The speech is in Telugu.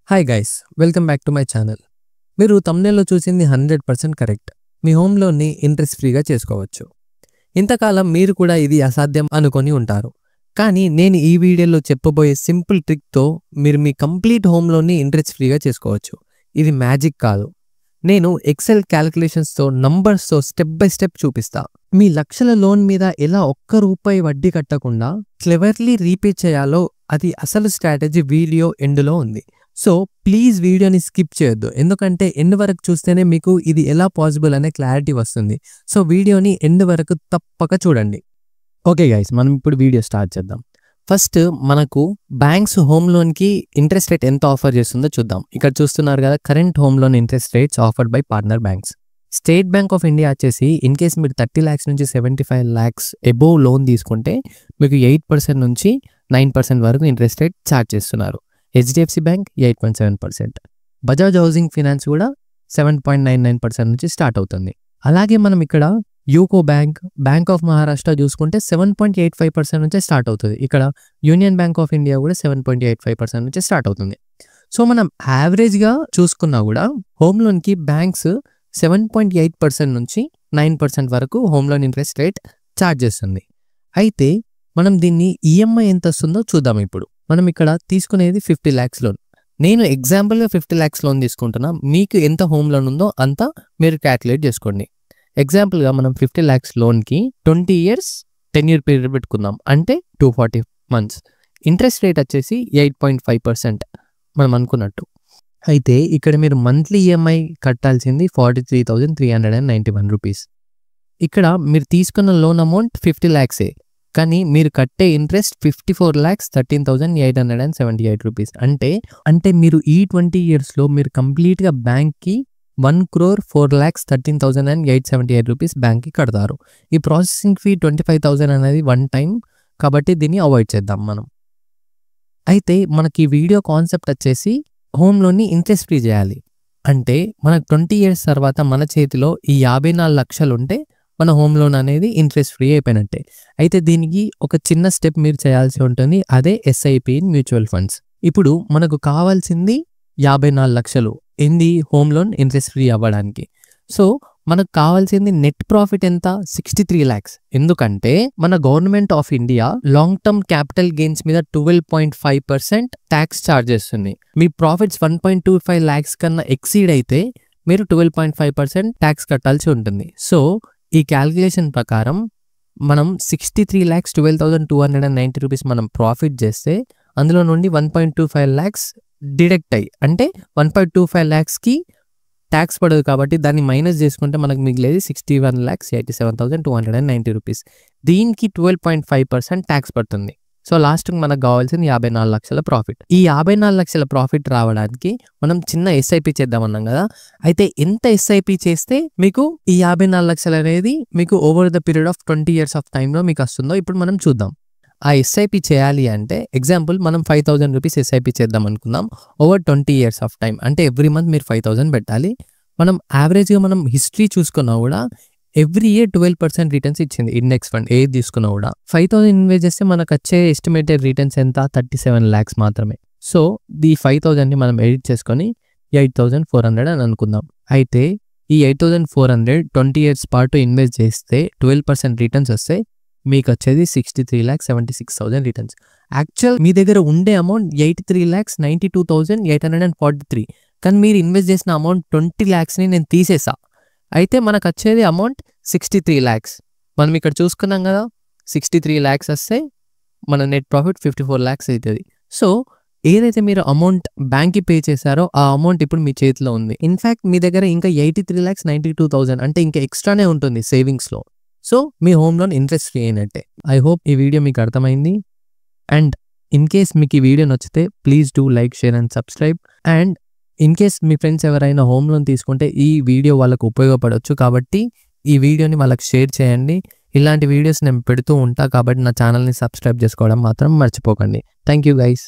Hi guys, welcome back to my channel. మీరు తమ్నెల్లో చూసింది 100% కరెక్ట్. మీ హోమ్ లోన్ని ఇంట్రెస్ట్ ఫ్రీగా చేసుకోవచ్చు. ఇంతకాలం మీరు కూడా ఇది అసాధ్యం అనుకొని ఉంటారు. కానీ నేను ఈ వీడియోలో చెప్పబోయే సింపుల్ ట్రిక్తో మీరు మీ కంప్లీట్ హోమ్ లోన్ని ఇంట్రెస్ట్ ఫ్రీగా చేసుకోవచ్చు. ఇది మ్యాజిక్ కాదు. నేను ఎక్సెల్ క్యాలిక్యులేషన్స్తో నంబర్స్తో స్టెప్ బై స్టెప్ చూపిస్తా. మీ లక్షల లోన్ మీద ఎలా ₹1 వడ్డీ కట్టకుండా క్లెవర్లీ రీపే చేయాలో అది అసలు స్ట్రాటజీ వీడియో ఎండ్లో ఉంది. సో ప్లీజ్ వీడియోని స్కిప్ చేయొద్దు, ఎందుకంటే ఎండ్ వరకు చూస్తేనే మీకు ఇది ఎలా పాసిబుల్ అనే క్లారిటీ వస్తుంది. సో వీడియోని ఎండ్ వరకు తప్పక చూడండి. ఓకే గైస్, మనం ఇప్పుడు వీడియో స్టార్ట్ చేద్దాం. ఫస్ట్ మనకు బ్యాంక్స్ హోమ్ లోన్కి ఇంట్రెస్ట్ రేట్ ఎంత ఆఫర్ చేస్తుందో చూద్దాం. ఇక్కడ చూస్తున్నారు కదా, current home loan interest rates offered by partner banks. State bank of India వచ్చేసి ఇన్ కేస్ మీరు 30 lakhs నుంచి 75 lakhs అబోవ్ లోన్ తీసుకుంటే మీకు 8% నుంచి 9% వరకు ఇంట్రెస్ట్ రేట్ ఛార్జ్ చేస్తున్నారు. HDFC bank 8.7%, Bajaj housing finance కూడా 7.99% నుంచి స్టార్ట్ అవుతుంది. అలాగే మనం ఇక్కడ UCO bank, bank of Maharashtra చూసుకుంటే 7.85% నుంచే స్టార్ట్ అవుతుంది. ఇక్కడ యూనియన్ బ్యాంక్ ఆఫ్ ఇండియా కూడా 7.85% నుంచే స్టార్ట్ అవుతుంది. సో మనం యావరేజ్గా చూసుకున్నా కూడా హోమ్ లోన్కి బ్యాంక్స్ 7.8% నుంచి 9% వరకు home loan interest rate charge చేస్తుంది. అయితే మనం దీన్ని ఈఎంఐ ఎంత వస్తుందో చూద్దాం. ఇప్పుడు మనం ఇక్కడ తీసుకునేది 50 lakhs లోన్. నేను ఎగ్జాంపుల్గా 50 lakhs లోన్ తీసుకుంటున్నా. మీకు ఎంత హోమ్ లోన్ ఉందో అంతా మీరు క్యాల్కులేట్ చేసుకోండి. ఎగ్జాంపుల్గా మనం 50 lakhs లోన్కి 20 years 10-year పీరియడ్ పెట్టుకుందాం, అంటే 240 months. ఇంట్రెస్ట్ రేట్ వచ్చేసి 8.5% మనం అనుకున్నట్టు. అయితే ఇక్కడ మీరు మంత్లీ ఈఎంఐ కట్టాల్సింది 43,391 రూపీస్. ఇక్కడ మీరు తీసుకున్న లోన్ అమౌంట్ 50 lakhs, కానీ మీరు కట్టే ఇంట్రెస్ట్ 54,13,878 రూపీస్. అంటే మీరు ఈ 20 yearsలో మీరు కంప్లీట్గా బ్యాంక్కి 1,04,13,878 రూపీస్ బ్యాంక్కి కడతారు. ఈ ప్రాసెసింగ్ ఫీ 25,000 అనేది వన్ టైం, కాబట్టి దీన్ని అవాయిడ్ చేద్దాం మనం. అయితే మనకి ఈ వీడియో కాన్సెప్ట్ వచ్చేసి హోమ్ లోన్ని ఇంట్రెస్ట్ ఫ్రీ చేయాలి. అంటే మనకు 20 years తర్వాత మన చేతిలో ఈ 54 లక్షలు ఉంటే మన హోమ్ లోన్ అనేది ఇంట్రెస్ట్ ఫ్రీ అయిపోయినట్టే. అయితే దీనికి ఒక చిన్న స్టెప్ మీరు చేయాల్సి ఉంటుంది, అదే ఎస్ఐపి ఇన్ మ్యూచువల్ ఫండ్స్. ఇప్పుడు మనకు కావాల్సింది 54 లక్షలు ఏంది హోమ్ లోన్ ఇంట్రెస్ట్ ఫ్రీ అవ్వడానికి. సో మనకు కావాల్సింది నెట్ ప్రాఫిట్ ఎంత? 63 lakhs. ఎందుకంటే మన government of India long term capital gains మీద 12.5% ట్యాక్స్ ఛార్జ్ చేస్తుంది. మీ ప్రాఫిట్స్ 1.25 lakhs కన్నా ఎక్సీడ్ అయితే మీరు 12.5% ట్యాక్స్ కట్టాల్సి ఉంటుంది. సో ఈ క్యాల్కులేషన్ ప్రకారం మనం 63,12,290 రూపీస్ మనం ప్రాఫిట్ చేస్తే అందులో నుండి 1.25 lakhs డిడక్ట్ అయ్యి, అంటే 1.25 lakhsకి ట్యాక్స్ పడదు కాబట్టి దాన్ని మైనస్ చేసుకుంటే మనకు మిగిలేది 61,87,290 రూపీస్. దీనికి 12.5% ట్యాక్స్ పడుతుంది. సో లాస్ట్కి మనకు కావాల్సింది 54 లక్షల ప్రాఫిట్. ఈ 54 లక్షల ప్రాఫిట్ రావడానికి మనం చిన్న ఎస్ఐపి చేద్దామన్నాం కదా. అయితే ఎంత ఎస్ఐపి చేస్తే మీకు ఈ 54 లక్షలు అనేది మీకు over the period of 20 years of టైంలో మీకు వస్తుందో ఇప్పుడు మనం చూద్దాం. ఆ ఎస్ఐపి చేయాలి అంటే ఎగ్జాంపుల్ మనం 5,000 రూపీస్ ఎస్ఐపి చేద్దాం అనుకుందాం ఓవర్ 20 years ఆఫ్ టైం. అంటే ఎవ్రీ మంత్ మీరు 5,000 పెట్టాలి. మనం యావరేజ్గా మనం హిస్టరీ చూసుకున్నా కూడా ఎవ్రీ ఇయర్ 12% రిటర్న్స్ ఇచ్చింది ఇండెక్స్ ఫండ్ ఏది తీసుకున్నా కూడా. 5,000 ఇన్వెస్ట్ చేస్తే మనకు వచ్చే ఎస్టిమేటెడ్ రిటర్న్స్ ఎంత? 37 lakhs మాత్రమే. సో ఈ 5,000ని మనం ఎడిట్ చేసుకొని 8,400 అని అనుకుందాం. అయితే ఈ 8,400 20 years పాటు ఇన్వెస్ట్ చేస్తే 12% రిటర్న్స్ వస్తే మీకు వచ్చేది 63,76,000 రిటర్న్స్. యాక్చువల్ మీ దగ్గర ఉండే అమౌంట్ 83,92,843, కానీ మీరు ఇన్వెస్ట్ చేసిన అమౌంట్ 20 lakhsని నేను తీసేసా. అయితే మనకు వచ్చేది అమౌంట్ 63 lakhs. మనం ఇక్కడ చూసుకున్నాం కదా, 63 lakhs వస్తే మన నెట్ ప్రాఫిట్ 54 lakhs అవుతుంది. సో ఏదైతే మీరు అమౌంట్ బ్యాంక్కి పే చేశారో ఆ అమౌంట్ ఇప్పుడు మీ చేతిలో ఉంది. ఇన్ఫ్యాక్ట్ మీ దగ్గర ఇంకా 83,92,000 అంటే ఇంకా ఎక్స్ట్రానే ఉంటుంది సేవింగ్స్లో. సో మీ హోమ్ లోన్ ఇంట్రెస్ట్ ఫ్రీ అయినట్టే. ఐ హోప్ ఈ వీడియో మీకు అర్థమైంది. అండ్ ఇన్ కేస్ మీకు ఈ వీడియో నచ్చితే please do like, share and subscribe. And in case me friends ఎవరైనా హోమ్ లోన్ తీసుకుంటే ఈ వీడియో వాళ్ళకు ఉపయోగపడవచ్చు, కాబట్టి ఈ వీడియోని వాళ్ళకి షేర్ చేయండి. ఇలాంటి వీడియోస్ నేను పెడుతూ ఉంటా, కాబట్టి నా ఛానల్ని సబ్స్క్రైబ్ చేసుకోవడం మాత్రం మర్చిపోకండి. Thank you guys.